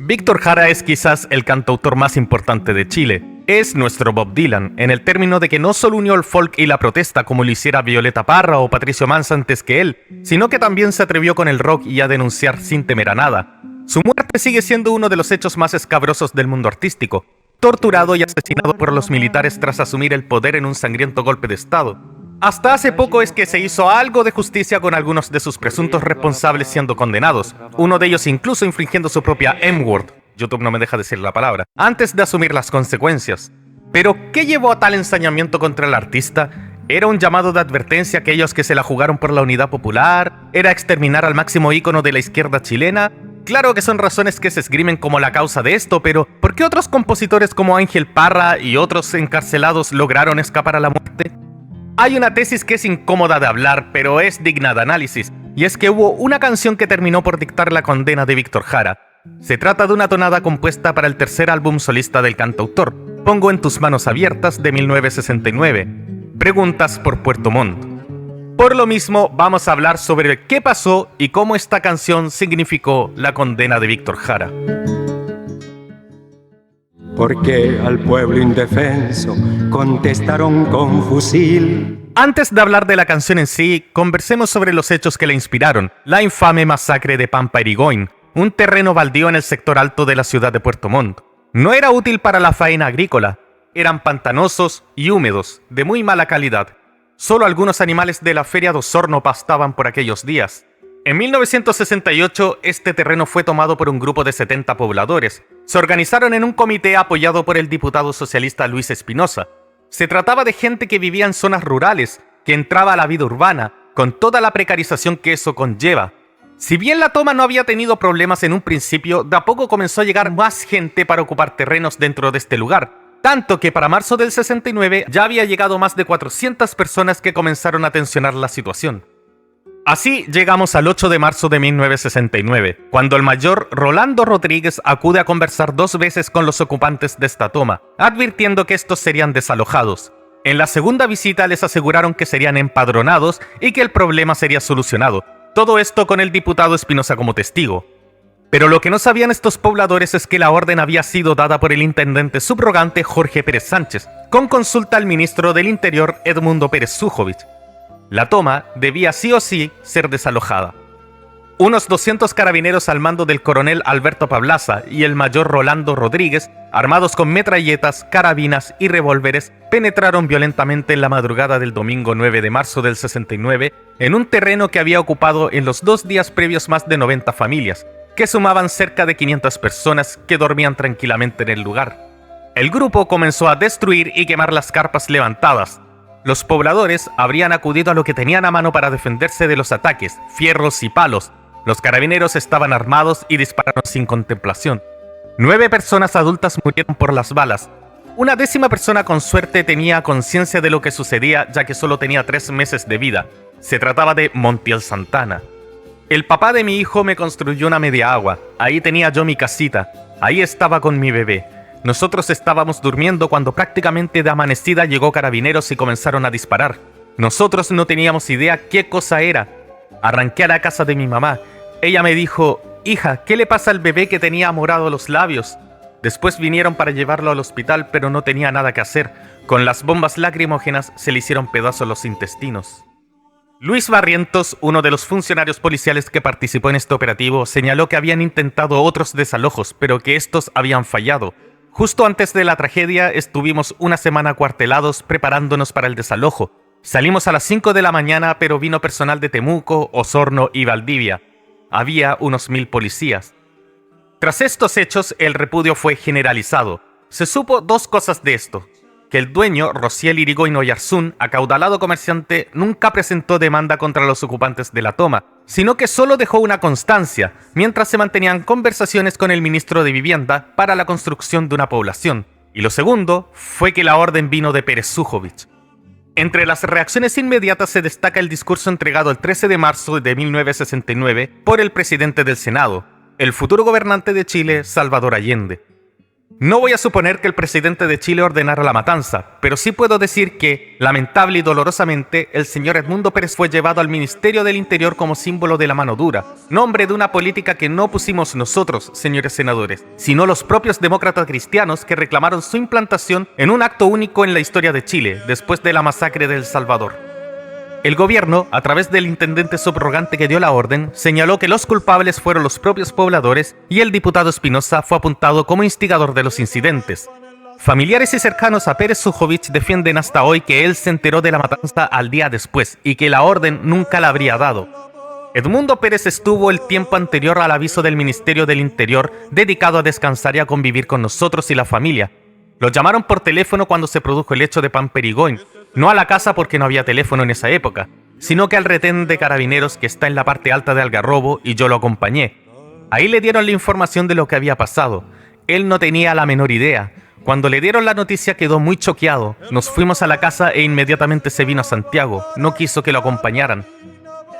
Víctor Jara es quizás el cantautor más importante de Chile. Es nuestro Bob Dylan, en el término de que no solo unió el folk y la protesta como lo hiciera Violeta Parra o Patricio Manz antes que él, sino que también se atrevió con el rock y a denunciar sin temer a nada. Su muerte sigue siendo uno de los hechos más escabrosos del mundo artístico, torturado y asesinado por los militares tras asumir el poder en un sangriento golpe de estado. Hasta hace poco es que se hizo algo de justicia con algunos de sus presuntos responsables siendo condenados, uno de ellos incluso infringiendo su propia M-word, YouTube no me deja decir la palabra, antes de asumir las consecuencias. Pero, ¿qué llevó a tal ensañamiento contra el artista? ¿Era un llamado de advertencia a aquellos que se la jugaron por la unidad popular? ¿Era exterminar al máximo ícono de la izquierda chilena? Claro que son razones que se esgrimen como la causa de esto, pero ¿por qué otros compositores como Ángel Parra y otros encarcelados lograron escapar a la muerte? Hay una tesis que es incómoda de hablar, pero es digna de análisis, y es que hubo una canción que terminó por dictar la condena de Víctor Jara. Se trata de una tonada compuesta para el tercer álbum solista del cantautor, Pongo en tus manos abiertas, de 1969. Preguntas por Puerto Montt. Por lo mismo, vamos a hablar sobre qué pasó y cómo esta canción significó la condena de Víctor Jara. Porque al pueblo indefenso contestaron con fusil. Antes de hablar de la canción en sí, conversemos sobre los hechos que la inspiraron. La infame masacre de Pampa Irigoyen, un terreno baldío en el sector alto de la ciudad de Puerto Montt. No era útil para la faena agrícola. Eran pantanosos y húmedos, de muy mala calidad. Solo algunos animales de la Feria do Osorno pastaban por aquellos días. En 1968, este terreno fue tomado por un grupo de 70 pobladores. Se organizaron en un comité apoyado por el diputado socialista Luis Espinosa. Se trataba de gente que vivía en zonas rurales, que entraba a la vida urbana, con toda la precarización que eso conlleva. Si bien la toma no había tenido problemas en un principio, de a poco comenzó a llegar más gente para ocupar terrenos dentro de este lugar. Tanto que para marzo del 69 ya había llegado más de 400 personas que comenzaron a tensionar la situación. Así llegamos al 8 de marzo de 1969, cuando el mayor Rolando Rodríguez acude a conversar 2 veces con los ocupantes de esta toma, advirtiendo que estos serían desalojados. En la segunda visita les aseguraron que serían empadronados y que el problema sería solucionado. Todo esto con el diputado Espinosa como testigo. Pero lo que no sabían estos pobladores es que la orden había sido dada por el intendente subrogante Jorge Pérez Sánchez, con consulta al ministro del Interior Edmundo Pérez Sujovic. La toma debía sí o sí ser desalojada. Unos 200 carabineros al mando del coronel Alberto Pablaza y el mayor Rolando Rodríguez, armados con metralletas, carabinas y revólveres, penetraron violentamente en la madrugada del domingo 9 de marzo del 69 en un terreno que había ocupado en los 2 días previos más de 90 familias, que sumaban cerca de 500 personas que dormían tranquilamente en el lugar. El grupo comenzó a destruir y quemar las carpas levantadas. Los pobladores habrían acudido a lo que tenían a mano para defenderse de los ataques, fierros y palos. Los carabineros estaban armados y dispararon sin contemplación. 9 personas adultas murieron por las balas. Una 10ª persona con suerte tenía conciencia de lo que sucedía, ya que solo tenía 3 meses de vida. Se trataba de Montiel Santana. El papá de mi hijo me construyó una media agua. Ahí tenía yo mi casita. Ahí estaba con mi bebé. Nosotros estábamos durmiendo cuando prácticamente de amanecida llegó carabineros y comenzaron a disparar. Nosotros no teníamos idea qué cosa era. Arranqué a la casa de mi mamá. Ella me dijo: hija, ¿qué le pasa al bebé que tenía morado los labios? Después vinieron para llevarlo al hospital, pero no tenía nada que hacer. Con las bombas lacrimógenas se le hicieron pedazos los intestinos. Luis Barrientos, uno de los funcionarios policiales que participó en este operativo, señaló que habían intentado otros desalojos, pero que estos habían fallado. Justo antes de la tragedia estuvimos una semana acuartelados preparándonos para el desalojo. Salimos a las 5 de la mañana, pero vino personal de Temuco, Osorno y Valdivia. Había unos 1000 policías. Tras estos hechos, el repudio fue generalizado. Se supo 2 cosas de esto: que el dueño, Rociel Irigoyen Oyarzún, acaudalado comerciante, nunca presentó demanda contra los ocupantes de la toma, sino que solo dejó una constancia, mientras se mantenían conversaciones con el ministro de Vivienda para la construcción de una población. Y lo segundo fue que la orden vino de Pérez Sujovic. Entre las reacciones inmediatas se destaca el discurso entregado el 13 de marzo de 1969 por el presidente del Senado, el futuro gobernante de Chile, Salvador Allende. No voy a suponer que el presidente de Chile ordenara la matanza, pero sí puedo decir que, lamentable y dolorosamente, el señor Edmundo Pérez fue llevado al Ministerio del Interior como símbolo de la mano dura, nombre de una política que no pusimos nosotros, señores senadores, sino los propios demócratas cristianos que reclamaron su implantación en un acto único en la historia de Chile, después de la masacre de El Salvador. El gobierno, a través del intendente subrogante que dio la orden, señaló que los culpables fueron los propios pobladores y el diputado Espinosa fue apuntado como instigador de los incidentes. Familiares y cercanos a Pérez Sujovic defienden hasta hoy que él se enteró de la matanza al día después y que la orden nunca la habría dado. Edmundo Pérez estuvo el tiempo anterior al aviso del Ministerio del Interior dedicado a descansar y a convivir con nosotros y la familia. Lo llamaron por teléfono cuando se produjo el hecho de Pampa Irigoyen, no a la casa porque no había teléfono en esa época, sino que al retén de carabineros que está en la parte alta de Algarrobo y yo lo acompañé. Ahí le dieron la información de lo que había pasado. Él no tenía la menor idea. Cuando le dieron la noticia quedó muy choqueado. Nos fuimos a la casa e inmediatamente se vino a Santiago. No quiso que lo acompañaran.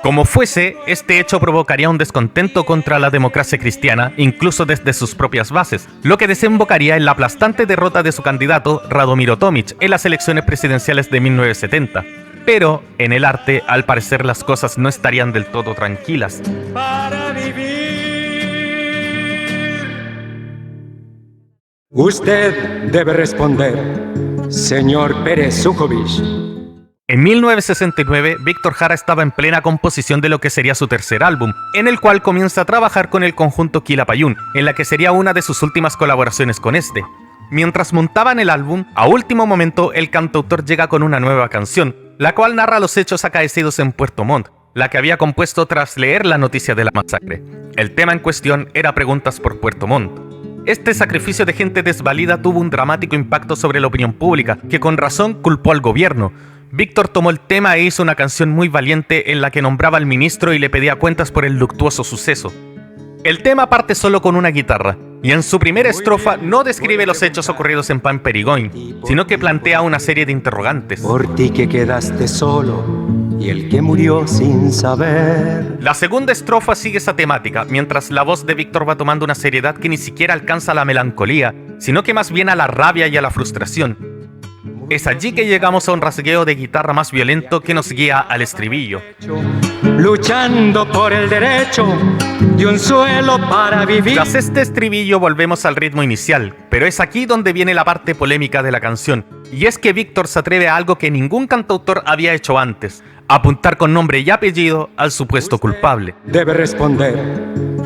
Como fuese, este hecho provocaría un descontento contra la democracia cristiana, incluso desde sus propias bases, lo que desembocaría en la aplastante derrota de su candidato, Radomiro Tomic, en las elecciones presidenciales de 1970. Pero, en el arte, al parecer las cosas no estarían del todo tranquilas. Para vivir. Usted debe responder, señor Pérez Sujovic. En 1969, Víctor Jara estaba en plena composición de lo que sería su tercer álbum, en el cual comienza a trabajar con el conjunto Quilapayún, en la que sería una de sus últimas colaboraciones con este. Mientras montaban el álbum, a último momento el cantautor llega con una nueva canción, la cual narra los hechos acaecidos en Puerto Montt, la que había compuesto tras leer la noticia de la masacre. El tema en cuestión era Preguntas por Puerto Montt. Este sacrificio de gente desvalida tuvo un dramático impacto sobre la opinión pública, que con razón culpó al gobierno. Víctor tomó el tema e hizo una canción muy valiente en la que nombraba al ministro y le pedía cuentas por el luctuoso suceso. El tema parte solo con una guitarra, y en su primera estrofa no describe los hechos ocurridos en Pampa Irigoyen, sino que plantea una serie de interrogantes. Por ti que quedaste solo y el que murió sin saber. La segunda estrofa sigue esa temática, mientras la voz de Víctor va tomando una seriedad que ni siquiera alcanza a la melancolía, sino que más bien a la rabia y a la frustración. Es allí que llegamos a un rasgueo de guitarra más violento que nos guía al estribillo. Luchando por el derecho de un suelo para vivir. Tras este estribillo volvemos al ritmo inicial, pero es aquí donde viene la parte polémica de la canción. Y es que Víctor se atreve a algo que ningún cantautor había hecho antes: apuntar con nombre y apellido al supuesto culpable. Debe responder,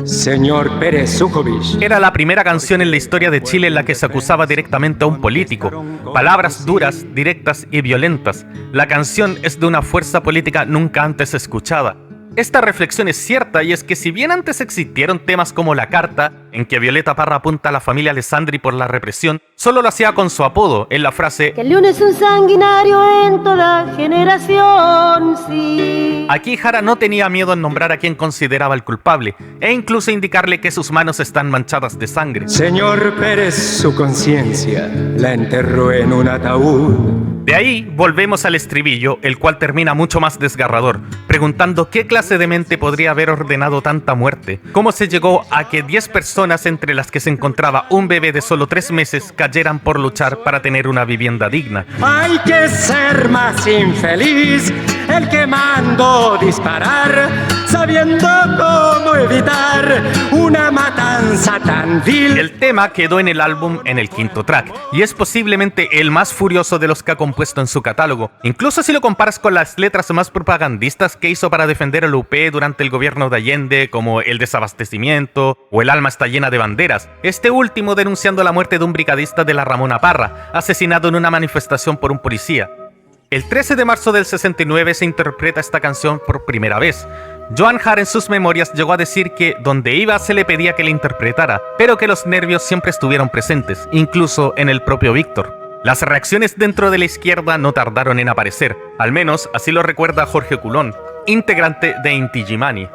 señor Pérez Sujovic. Era la primera canción en la historia de Chile en la que se acusaba directamente a un político. Palabras duras, directas y violentas. La canción es de una fuerza política nunca antes escuchada. Esta reflexión es cierta, y es que si bien antes existieron temas como La Carta, en que Violeta Parra apunta a la familia Alessandri por la represión, solo lo hacía con su apodo, en la frase que el león es un sanguinario en toda generación, sí. Aquí Jara no tenía miedo en nombrar a quien consideraba el culpable, e incluso indicarle que sus manos están manchadas de sangre. Señor Pérez, su conciencia la enterró en un ataúd. De ahí volvemos al estribillo, el cual termina mucho más desgarrador, preguntando qué clase de mente podría haber ordenado tanta muerte. ¿Cómo se llegó a que 10 personas, entre las que se encontraba un bebé de solo 3 meses, cayeran por luchar para tener una vivienda digna? Hay que ser más infeliz el que mandó disparar, sabiendo cómo evitar una matanza tan vil. El tema quedó en el álbum en el 5º track, y es posiblemente el más furioso de los que ha compuesto en su catálogo, incluso si lo comparas con las letras más propagandistas que hizo para defender al UP durante el gobierno de Allende, como El desabastecimiento o El alma está llena de banderas, este último denunciando la muerte de un brigadista de la Ramona Parra, asesinado en una manifestación por un policía. El 13 de marzo del 69 se interpreta esta canción por primera vez. Joan Jara en sus memorias llegó a decir que donde iba se le pedía que la interpretara, pero que los nervios siempre estuvieron presentes, incluso en el propio Víctor. Las reacciones dentro de la izquierda no tardaron en aparecer, al menos así lo recuerda Jorge Culón, integrante de Inti Illimani.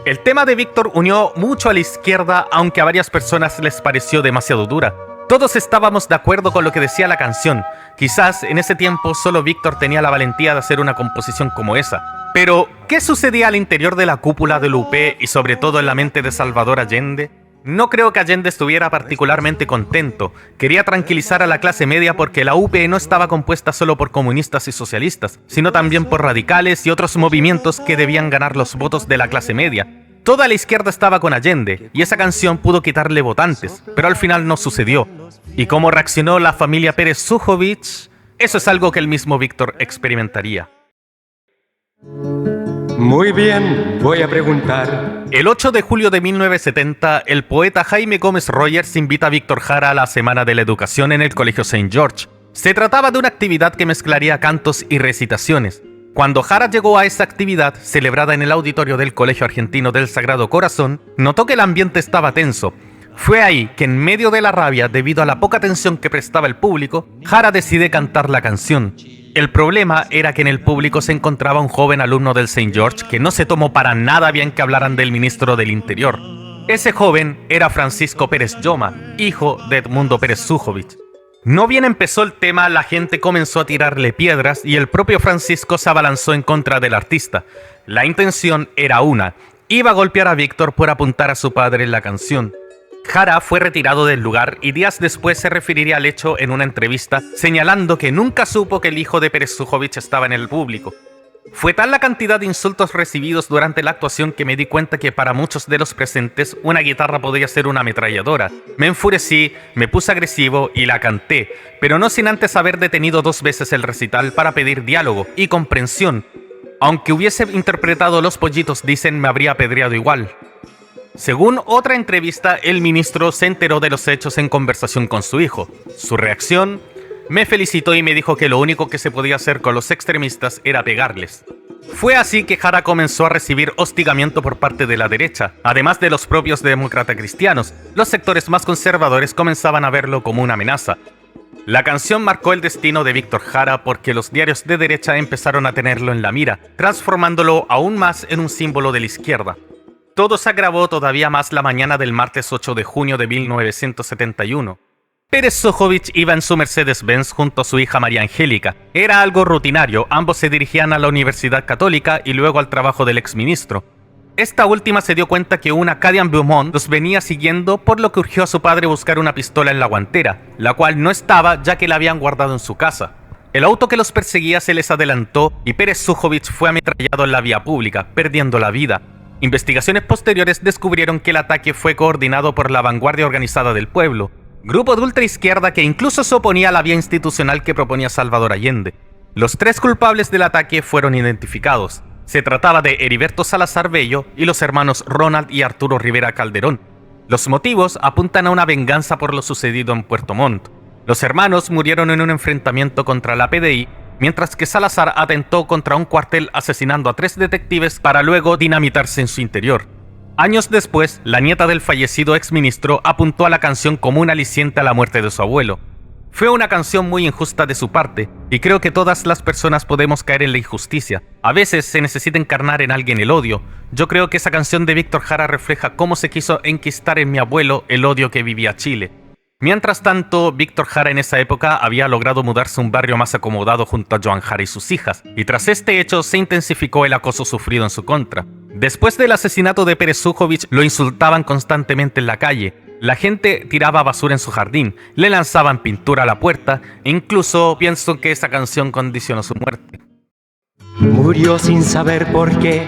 El tema de Víctor unió mucho a la izquierda, aunque a varias personas les pareció demasiado dura. Todos estábamos de acuerdo con lo que decía la canción. Quizás en ese tiempo solo Víctor tenía la valentía de hacer una composición como esa. Pero, ¿qué sucedía al interior de la cúpula del UP y sobre todo en la mente de Salvador Allende? No creo que Allende estuviera particularmente contento. Quería tranquilizar a la clase media porque la UPE no estaba compuesta solo por comunistas y socialistas, sino también por radicales y otros movimientos que debían ganar los votos de la clase media. Toda la izquierda estaba con Allende, y esa canción pudo quitarle votantes, pero al final no sucedió. ¿Y cómo reaccionó la familia Pérez Sujovic? Eso es algo que el mismo Víctor experimentaría. Muy bien, voy a preguntar. El 8 de julio de 1970, el poeta Jaime Gómez Rogers invita a Víctor Jara a la Semana de la Educación en el Colegio St. George. Se trataba de una actividad que mezclaría cantos y recitaciones. Cuando Jara llegó a esa actividad, celebrada en el auditorio del Colegio Argentino del Sagrado Corazón, notó que el ambiente estaba tenso. Fue ahí que, en medio de la rabia debido a la poca atención que prestaba el público, Jara decide cantar la canción. El problema era que en el público se encontraba un joven alumno del St. George que no se tomó para nada bien que hablaran del ministro del Interior. Ese joven era Francisco Pérez Lloma, hijo de Edmundo Pérez Sujovic. No bien empezó el tema, la gente comenzó a tirarle piedras y el propio Francisco se abalanzó en contra del artista. La intención era una: iba a golpear a Víctor por apuntar a su padre en la canción. Jara fue retirado del lugar y días después se referiría al hecho en una entrevista, señalando que nunca supo que el hijo de Pérez Sujovic estaba en el público. Fue tal la cantidad de insultos recibidos durante la actuación que me di cuenta que para muchos de los presentes una guitarra podía ser una ametralladora. Me enfurecí, me puse agresivo y la canté, pero no sin antes haber detenido 2 veces el recital para pedir diálogo y comprensión. Aunque hubiese interpretado Los Pollitos Dicen, me habría apedreado igual. Según otra entrevista, el ministro se enteró de los hechos en conversación con su hijo. Su reacción: me felicitó y me dijo que lo único que se podía hacer con los extremistas era pegarles. Fue así que Jara comenzó a recibir hostigamiento por parte de la derecha, además de los propios demócratas cristianos. Los sectores más conservadores comenzaban a verlo como una amenaza. La canción marcó el destino de Víctor Jara porque los diarios de derecha empezaron a tenerlo en la mira, transformándolo aún más en un símbolo de la izquierda. Todo se agravó todavía más la mañana del martes 8 de junio de 1971. Pérez Sujovic iba en su Mercedes-Benz junto a su hija María Angélica. Era algo rutinario, ambos se dirigían a la Universidad Católica y luego al trabajo del exministro. Esta última se dio cuenta que una Cadillon Beaumont los venía siguiendo, por lo que urgió a su padre buscar una pistola en la guantera, la cual no estaba ya que la habían guardado en su casa. El auto que los perseguía se les adelantó y Pérez Sujovic fue ametrallado en la vía pública, perdiendo la vida. Investigaciones posteriores descubrieron que el ataque fue coordinado por la Vanguardia Organizada del Pueblo, grupo de ultraizquierda que incluso se oponía a la vía institucional que proponía Salvador Allende. Los 3 culpables del ataque fueron identificados. Se trataba de Heriberto Salazar Bello y los hermanos Ronald y Arturo Rivera Calderón. Los motivos apuntan a una venganza por lo sucedido en Puerto Montt. Los hermanos murieron en un enfrentamiento contra la PDI, mientras que Salazar atentó contra un cuartel asesinando a 3 detectives para luego dinamitarse en su interior. Años después, la nieta del fallecido exministro apuntó a la canción como un aliciente a la muerte de su abuelo. Fue una canción muy injusta de su parte, y creo que todas las personas podemos caer en la injusticia. A veces se necesita encarnar en alguien el odio. Yo creo que esa canción de Víctor Jara refleja cómo se quiso enquistar en mi abuelo el odio que vivía Chile. Mientras tanto, Víctor Jara en esa época había logrado mudarse a un barrio más acomodado junto a Joan Jara y sus hijas, y tras este hecho se intensificó el acoso sufrido en su contra. Después del asesinato de Pérez Sujovic, lo insultaban constantemente en la calle. La gente tiraba basura en su jardín, le lanzaban pintura a la puerta, e incluso pienso que esa canción condicionó su muerte. Murió sin saber por qué,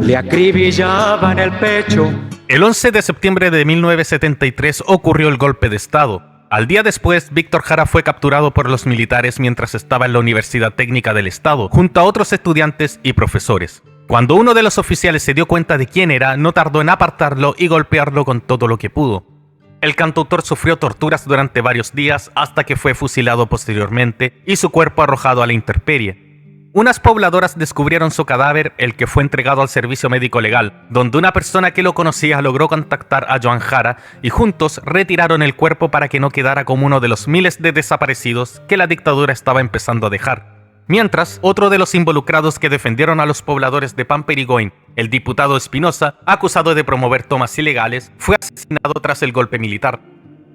le acribillaban el pecho. El 11 de septiembre de 1973 ocurrió el golpe de Estado. Al día después, Víctor Jara fue capturado por los militares mientras estaba en la Universidad Técnica del Estado, junto a otros estudiantes y profesores. Cuando uno de los oficiales se dio cuenta de quién era, no tardó en apartarlo y golpearlo con todo lo que pudo. El cantautor sufrió torturas durante varios días hasta que fue fusilado posteriormente y su cuerpo arrojado a la intemperie. Unas pobladoras descubrieron su cadáver, el que fue entregado al servicio médico legal, donde una persona que lo conocía logró contactar a Joan Jara y juntos retiraron el cuerpo para que no quedara como uno de los miles de desaparecidos que la dictadura estaba empezando a dejar. Mientras, otro de los involucrados que defendieron a los pobladores de Pampa Irigoyen, el diputado Espinosa, acusado de promover tomas ilegales, fue asesinado tras el golpe militar.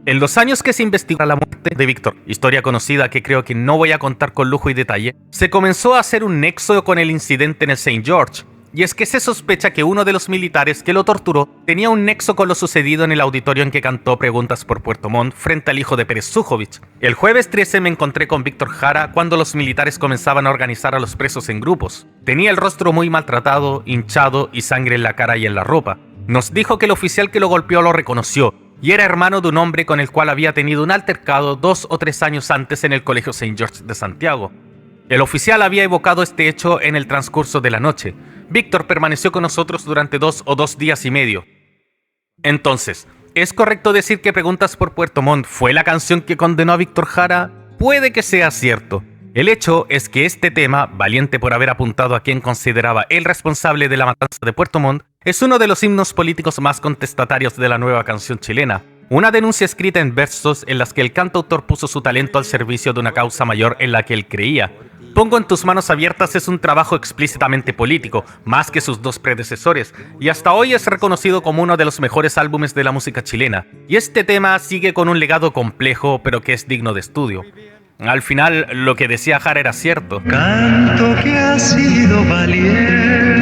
En los años que se investigó la muerte de Víctor, historia conocida que creo que no voy a contar con lujo y detalle, se comenzó a hacer un nexo con el incidente en el St. George, y es que se sospecha que uno de los militares que lo torturó tenía un nexo con lo sucedido en el auditorio en que cantó Preguntas por Puerto Montt frente al hijo de Pérez Zújovich. El jueves 13 me encontré con Víctor Jara cuando los militares comenzaban a organizar a los presos en grupos. Tenía el rostro muy maltratado, hinchado y sangre en la cara y en la ropa. Nos dijo que el oficial que lo golpeó lo reconoció y era hermano de un hombre con el cual había tenido un altercado 2 o 3 años antes en el Colegio St. George de Santiago. El oficial había evocado este hecho en el transcurso de la noche. Víctor permaneció con nosotros durante 2 o 2 días y medio. Entonces, ¿es correcto decir que Preguntas por Puerto Montt fue la canción que condenó a Víctor Jara? Puede que sea cierto. El hecho es que este tema, valiente por haber apuntado a quien consideraba el responsable de la matanza de Puerto Montt, es uno de los himnos políticos más contestatarios de la nueva canción chilena. Una denuncia escrita en versos en las que el cantautor puso su talento al servicio de una causa mayor en la que él creía. Pongo en tus manos abiertas es un trabajo explícitamente político, más que sus 2 predecesores, y hasta hoy es reconocido como uno de los mejores álbumes de la música chilena. Y este tema sigue con un legado complejo, pero que es digno de estudio. Al final, lo que decía Jara era cierto. Canto que ha sido valiente